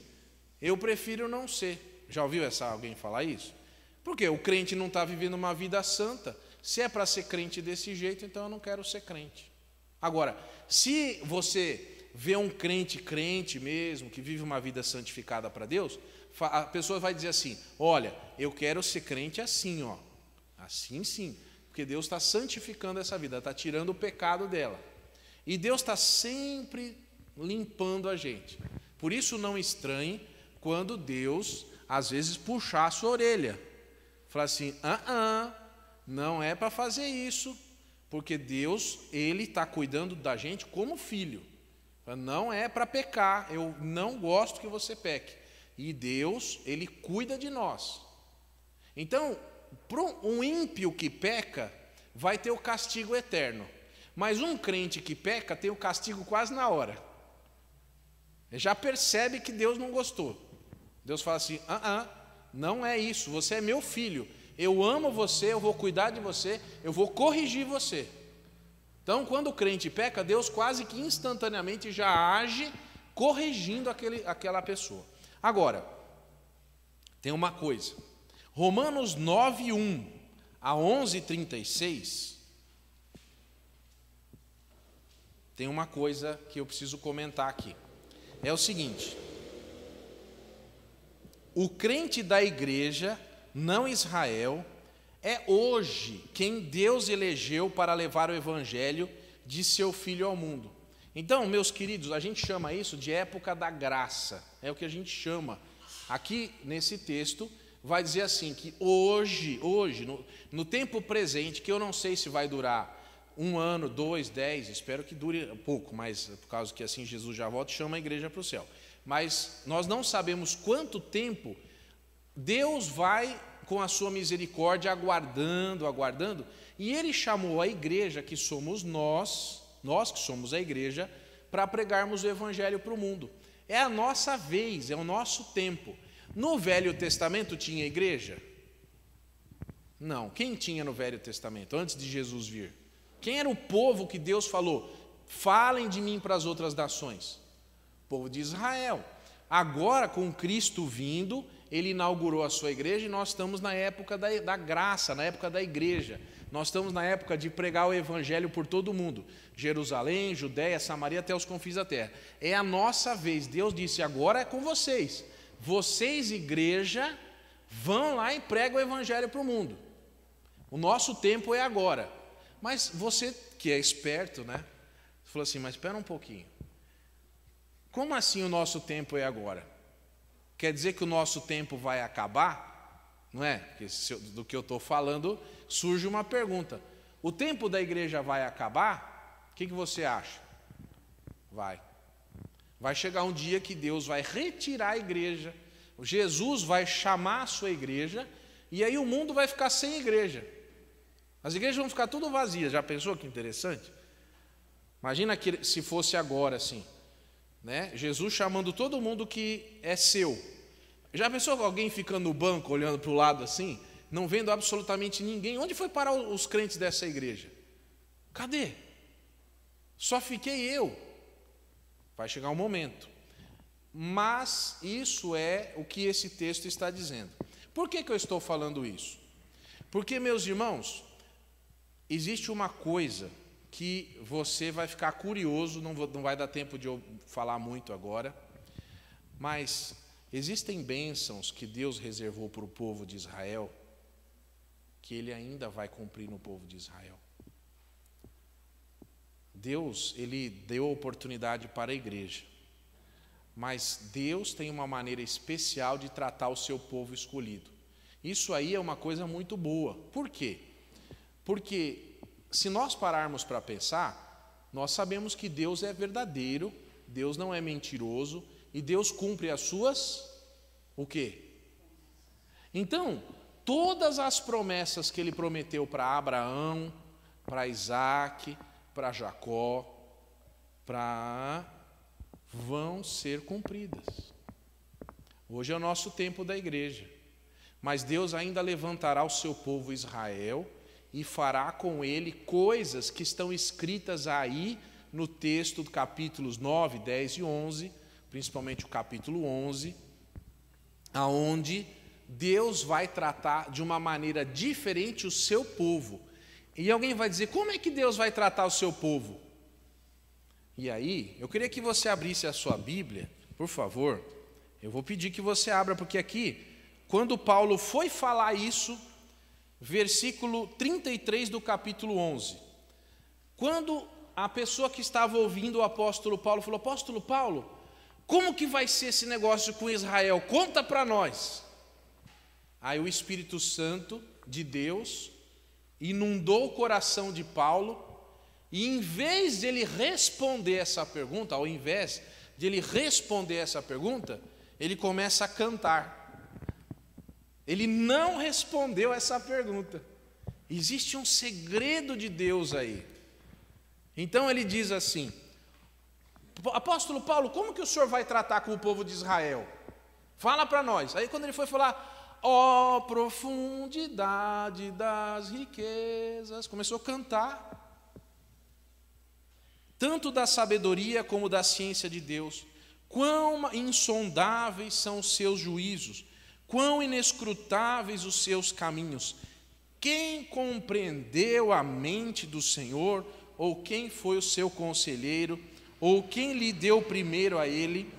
eu prefiro não ser. Já ouviu alguém falar isso? Porque o crente não está vivendo uma vida santa. Se é para ser crente desse jeito, então eu não quero ser crente. Agora, se você vê um crente mesmo, que vive uma vida santificada para Deus, a pessoa vai dizer assim: olha, eu quero ser crente assim, ó. Assim sim, porque Deus está santificando essa vida, está tirando o pecado dela. E Deus está sempre limpando a gente. Por isso não estranhe quando Deus, às vezes, puxar a sua orelha. Fala assim: não é para fazer isso, porque Deus, Ele está cuidando da gente como filho. Não é para pecar, eu não gosto que você peque. E Deus, Ele cuida de nós. Então, para um ímpio que peca, vai ter o castigo eterno. Mas um crente que peca tem o castigo quase na hora. Ele já percebe que Deus não gostou. Deus fala assim: não é isso, você é meu filho. Eu amo você, eu vou cuidar de você, eu vou corrigir você. Então, quando o crente peca, Deus quase que instantaneamente já age corrigindo aquela pessoa. Agora, tem uma coisa. Romanos 9:1 a 11:36, tem uma coisa que eu preciso comentar aqui. É o seguinte: o crente da igreja, não Israel, é hoje quem Deus elegeu para levar o evangelho de seu Filho ao mundo. Então, meus queridos, a gente chama isso de época da graça. É o que a gente chama. Aqui, nesse texto, vai dizer assim, que hoje no tempo presente, que eu não sei se vai durar 1 ano, 2, 10, espero que dure pouco, mas por causa que assim Jesus já volta e chama a igreja para o céu. Mas nós não sabemos quanto tempo Deus vai, com a sua misericórdia, aguardando, e Ele chamou a igreja, que somos nós que somos a igreja, para pregarmos o evangelho para o mundo. É a nossa vez, é o nosso tempo. No Velho Testamento tinha igreja? Não. Quem tinha no Velho Testamento, antes de Jesus vir? Quem era o povo que Deus falou: falem de mim para as outras nações? O povo de Israel. Agora, com Cristo vindo, Ele inaugurou a sua igreja, e nós estamos na época da graça, na época da igreja. Nós estamos na época de pregar o evangelho por todo mundo. Jerusalém, Judéia, Samaria, até os confins da terra. É a nossa vez. Deus disse: agora é com vocês. Vocês, igreja, vão lá e pregam o evangelho para o mundo. O nosso tempo é agora. Mas você que é esperto, né? Falou assim: mas espera um pouquinho. Como assim o nosso tempo é agora? Quer dizer que o nosso tempo vai acabar? Não é? Porque do que eu estou falando, surge uma pergunta. O tempo da igreja vai acabar? O que você acha? Vai chegar um dia que Deus vai retirar a igreja, Jesus vai chamar a sua igreja, e aí o mundo vai ficar sem igreja. As igrejas vão ficar tudo vazias. Já pensou que interessante? Imagina que se fosse agora assim, né? Jesus chamando todo mundo que é seu. Já pensou alguém ficando no banco, olhando para o lado assim, não vendo absolutamente ninguém? Onde foi parar os crentes dessa igreja? Cadê? Só fiquei eu. Vai chegar um momento. Mas isso é o que esse texto está dizendo. Por que eu estou falando isso? Porque, meus irmãos, existe uma coisa que você vai ficar curioso, não vai dar tempo de eu falar muito agora, mas existem bênçãos que Deus reservou para o povo de Israel, que Ele ainda vai cumprir no povo de Israel. Deus, Ele deu a oportunidade para a igreja, mas Deus tem uma maneira especial de tratar o seu povo escolhido. Isso aí é uma coisa muito boa. Por quê? Porque se nós pararmos para pensar, nós sabemos que Deus é verdadeiro, Deus não é mentiroso, e Deus cumpre as suas, o quê? Então, todas as promessas que Ele prometeu para Abraão, para Isaac, para Jacó, vão ser cumpridas. Hoje é o nosso tempo da igreja, mas Deus ainda levantará o seu povo Israel e fará com ele coisas que estão escritas aí no texto do capítulos 9, 10 e 11, principalmente o capítulo 11, aonde Deus vai tratar de uma maneira diferente o seu povo. E alguém vai dizer, como é que Deus vai tratar o seu povo? E aí, eu queria que você abrisse a sua Bíblia, por favor. Eu vou pedir que você abra, porque aqui, quando Paulo foi falar isso, versículo 33 do capítulo 11. Quando a pessoa que estava ouvindo o apóstolo Paulo falou, apóstolo Paulo, como que vai ser esse negócio com Israel? Conta para nós. Aí o Espírito Santo de Deus inundou o coração de Paulo, e em vez de ele responder essa pergunta, ele começa a cantar. Ele não respondeu essa pergunta. Existe um segredo de Deus aí. Então ele diz assim, apóstolo Paulo, como que o senhor vai tratar com o povo de Israel? Fala para nós. Aí quando ele foi falar, ó profundidade das riquezas, começou a cantar. Tanto da sabedoria como da ciência de Deus, quão insondáveis são os seus juízos, quão inescrutáveis os seus caminhos. Quem compreendeu a mente do Senhor, ou quem foi o seu conselheiro, ou quem lhe deu primeiro a ele,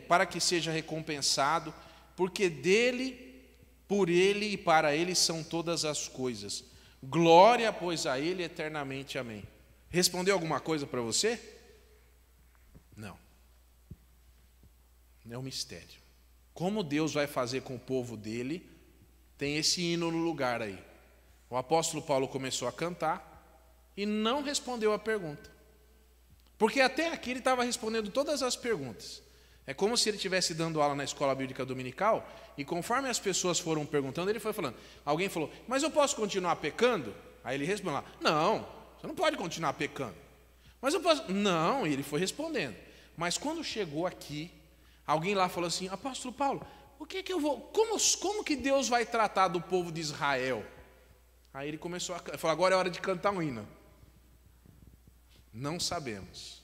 para que seja recompensado, porque dele, por ele e para ele são todas as coisas. Glória, pois, a ele eternamente. Amém. Respondeu alguma coisa para você? Não. É um mistério. Como Deus vai fazer com o povo dele, tem esse hino no lugar aí. O apóstolo Paulo começou a cantar e não respondeu a pergunta. Porque até aqui ele estava respondendo todas as perguntas. É como se ele estivesse dando aula na escola bíblica dominical, e conforme as pessoas foram perguntando, ele foi falando. Alguém falou, mas eu posso continuar pecando? Aí ele respondeu, não. Você não pode continuar pecando. Mas eu posso... Não, e ele foi respondendo. Mas quando chegou aqui, alguém lá falou assim, apóstolo Paulo, o que que eu vou... Como que Deus vai tratar do povo de Israel? Aí ele começou a falar, agora é hora de cantar um hino. Não sabemos.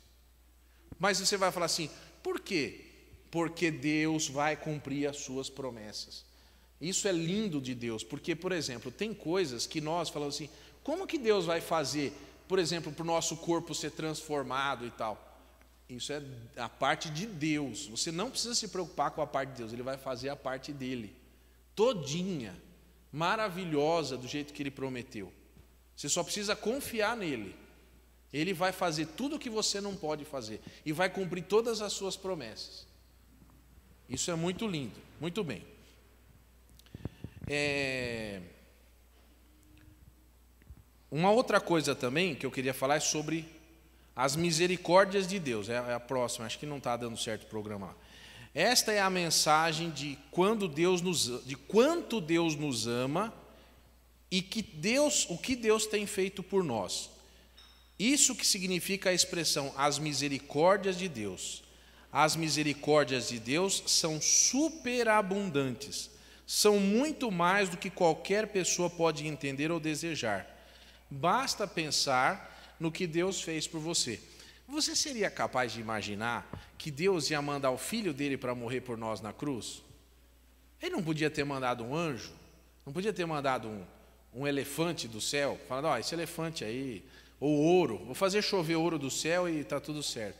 Mas você vai falar assim, por quê? Porque Deus vai cumprir as suas promessas. Isso é lindo de Deus, porque, por exemplo, tem coisas que nós falamos assim, como que Deus vai fazer, por exemplo, para o nosso corpo ser transformado e tal? Isso é a parte de Deus. Você não precisa se preocupar com a parte de Deus, Ele vai fazer a parte dele, todinha, maravilhosa, do jeito que Ele prometeu. Você só precisa confiar nele. Ele vai fazer tudo o que você não pode fazer e vai cumprir todas as suas promessas. Isso é muito lindo. Muito bem. Uma outra coisa também que eu queria falar é sobre as misericórdias de Deus. É a próxima, acho que não está dando certo o programa lá. Esta é a mensagem de quanto Deus nos ama e o que Deus tem feito por nós. Isso que significa a expressão as misericórdias de Deus. As misericórdias de Deus são superabundantes, são muito mais do que qualquer pessoa pode entender ou desejar. Basta pensar no que Deus fez por você. Você seria capaz de imaginar que Deus ia mandar o filho dele para morrer por nós na cruz? Ele não podia ter mandado um anjo? Não podia ter mandado um elefante do céu? Falando, ó, esse elefante aí, ou ouro, vou fazer chover ouro do céu e está tudo certo.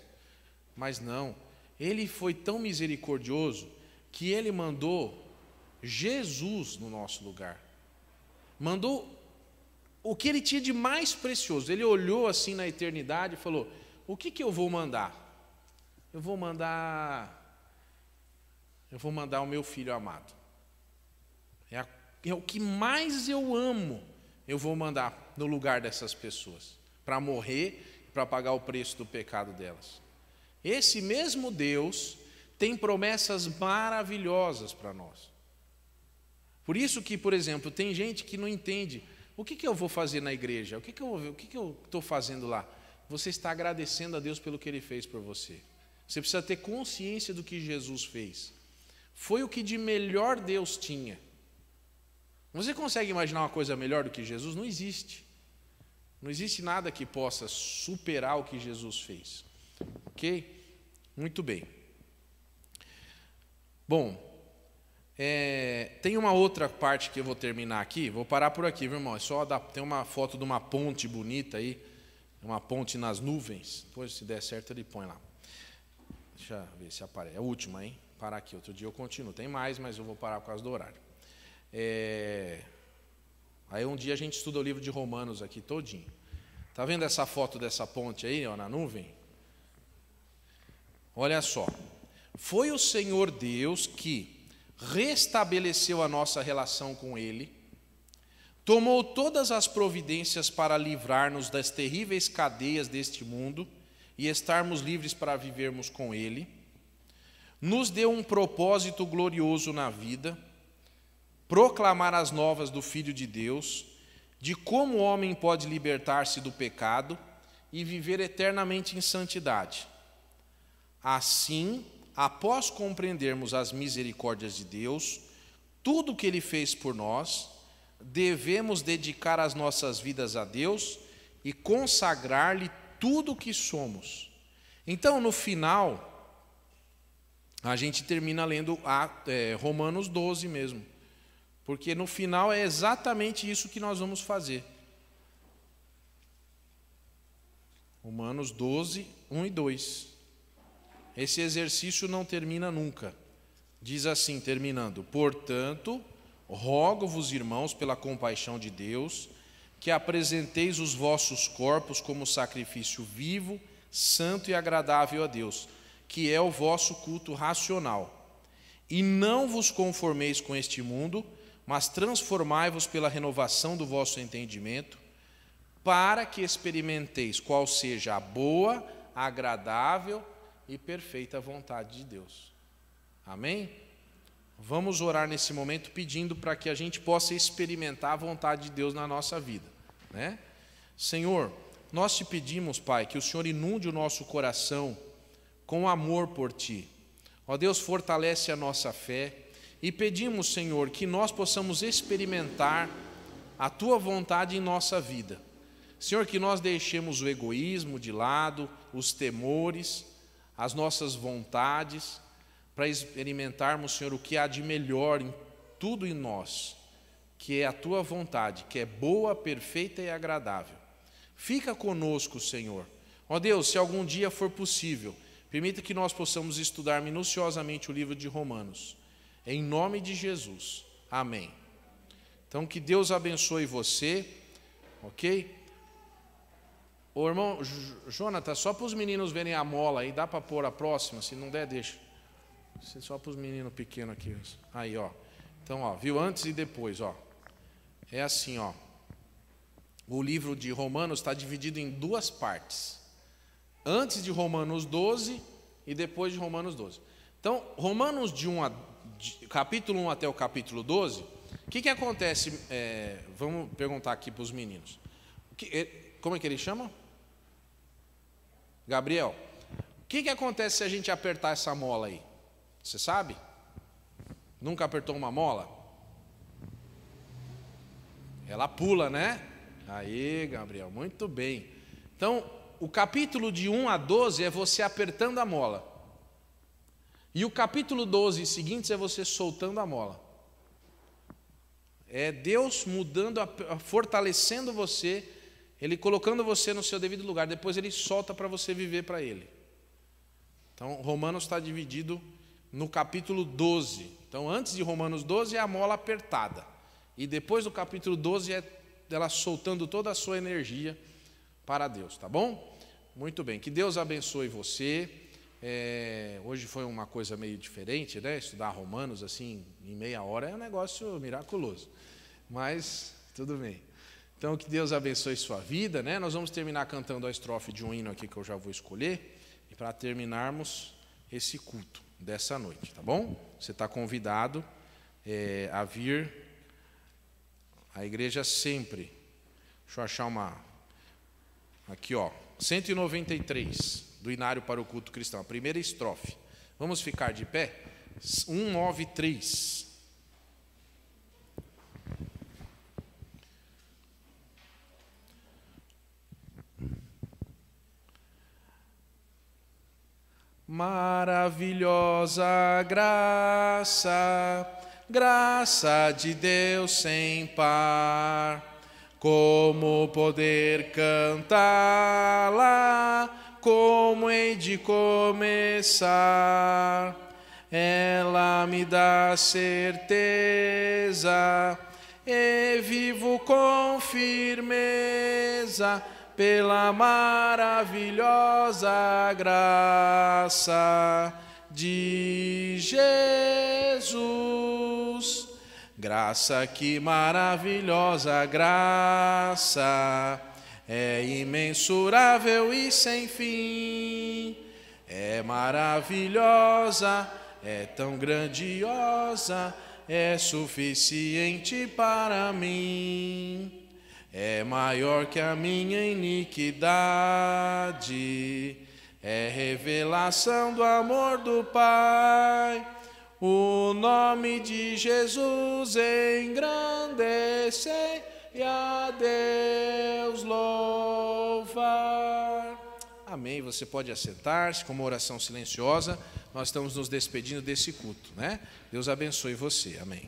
Mas não, ele foi tão misericordioso que ele mandou Jesus no nosso lugar. Mandou o que ele tinha de mais precioso. Ele olhou assim na eternidade e falou, o que eu vou mandar? Eu vou mandar o meu filho amado. É o que mais eu amo, eu vou mandar no lugar dessas pessoas, para morrer, para pagar o preço do pecado delas. Esse mesmo Deus tem promessas maravilhosas para nós. Por isso que, por exemplo, tem gente que não entende, o que eu vou fazer na igreja? O que eu estou fazendo lá? Você está agradecendo a Deus pelo que Ele fez por você. Você precisa ter consciência do que Jesus fez. Foi o que de melhor Deus tinha. Você consegue imaginar uma coisa melhor do que Jesus? Não existe. Não existe nada que possa superar o que Jesus fez. Ok? Muito bem. Bom, tem uma outra parte que eu vou terminar aqui, vou parar por aqui, viu, irmão? Tem uma foto de uma ponte bonita aí, uma ponte nas nuvens, depois se der certo ele põe lá. Deixa eu ver se aparece, é a última, hein? Parar aqui, outro dia eu continuo, tem mais, mas eu vou parar por causa do horário. Aí um dia a gente estuda o livro de Romanos aqui todinho. Tá vendo essa foto dessa ponte aí, ó, na nuvem? Olha só, foi o Senhor Deus que restabeleceu a nossa relação com Ele, tomou todas as providências para livrar-nos das terríveis cadeias deste mundo e estarmos livres para vivermos com Ele, nos deu um propósito glorioso na vida, proclamar as novas do Filho de Deus, de como o homem pode libertar-se do pecado e viver eternamente em santidade. Assim, após compreendermos as misericórdias de Deus, tudo o que Ele fez por nós, devemos dedicar as nossas vidas a Deus e consagrar-lhe tudo o que somos. Então, no final, a gente termina lendo Romanos 12 mesmo, porque no final é exatamente isso que nós vamos fazer. Romanos 12, 1 e 2. Esse exercício não termina nunca. Diz assim, terminando: portanto, rogo-vos, irmãos, pela compaixão de Deus, que apresenteis os vossos corpos como sacrifício vivo, santo e agradável a Deus, que é o vosso culto racional. E não vos conformeis com este mundo, mas transformai-vos pela renovação do vosso entendimento, para que experimenteis qual seja a boa, agradável e perfeita vontade de Deus. Amém? Vamos orar nesse momento pedindo para que a gente possa experimentar a vontade de Deus na nossa vida, né? Senhor, nós te pedimos, Pai, que o Senhor inunde o nosso coração com amor por Ti. Ó Deus, fortalece a nossa fé e pedimos, Senhor, que nós possamos experimentar a Tua vontade em nossa vida. Senhor, que nós deixemos o egoísmo de lado, os temores, as nossas vontades, para experimentarmos, Senhor, o que há de melhor em tudo em nós, que é a Tua vontade, que é boa, perfeita e agradável. Fica conosco, Senhor. Ó Deus, se algum dia for possível, permita que nós possamos estudar minuciosamente o livro de Romanos. Em nome de Jesus. Amém. Então, que Deus abençoe você, ok? Ô irmão, Jonathan, só para os meninos verem a mola aí, dá para pôr a próxima? Se não der, deixa. Só para os meninos pequenos aqui. Aí, ó. Então, ó, viu antes e depois, ó. É assim, ó. O livro de Romanos está dividido em duas partes. Antes de Romanos 12 e depois de Romanos 12. Então, Romanos capítulo 1 até o capítulo 12, o que acontece? Vamos perguntar aqui para os meninos. Como é que ele chama? Gabriel. O que acontece se a gente apertar essa mola aí? Você sabe? Nunca apertou uma mola? Ela pula, né? Aí, Gabriel, muito bem. Então, o capítulo de 1 a 12 é você apertando a mola. E o capítulo 12 e seguintes é você soltando a mola. É Deus mudando, fortalecendo você, Ele colocando você no seu devido lugar. Depois Ele solta para você viver para Ele. Então, Romanos está dividido no capítulo 12. Então, antes de Romanos 12 é a mola apertada. E depois do capítulo 12 é ela soltando toda a sua energia para Deus, tá bom? Muito bem, que Deus abençoe você. Hoje foi uma coisa meio diferente, né? Estudar Romanos assim em meia hora é um negócio miraculoso. Mas tudo bem. Então, que Deus abençoe sua vida, né? Nós vamos terminar cantando a estrofe de um hino aqui que eu já vou escolher, e para terminarmos esse culto dessa noite, tá bom? Você está convidado a vir à igreja sempre. Deixa eu achar uma... Aqui, ó, 193, do Inário para o Culto Cristão, a primeira estrofe. Vamos ficar de pé? 193. Maravilhosa graça, graça de Deus sem par, como poder cantá-la, como hei de começar? Ela me dá certeza e vivo com firmeza pela maravilhosa graça de Jesus. Graça, que maravilhosa graça, é imensurável e sem fim. É maravilhosa, é tão grandiosa, é suficiente para mim. É maior que a minha iniquidade, é revelação do amor do Pai. O nome de Jesus engrandecei e a Deus louvar. Amém. Você pode assentar-se com uma oração silenciosa. Nós estamos nos despedindo desse culto, né? Deus abençoe você. Amém.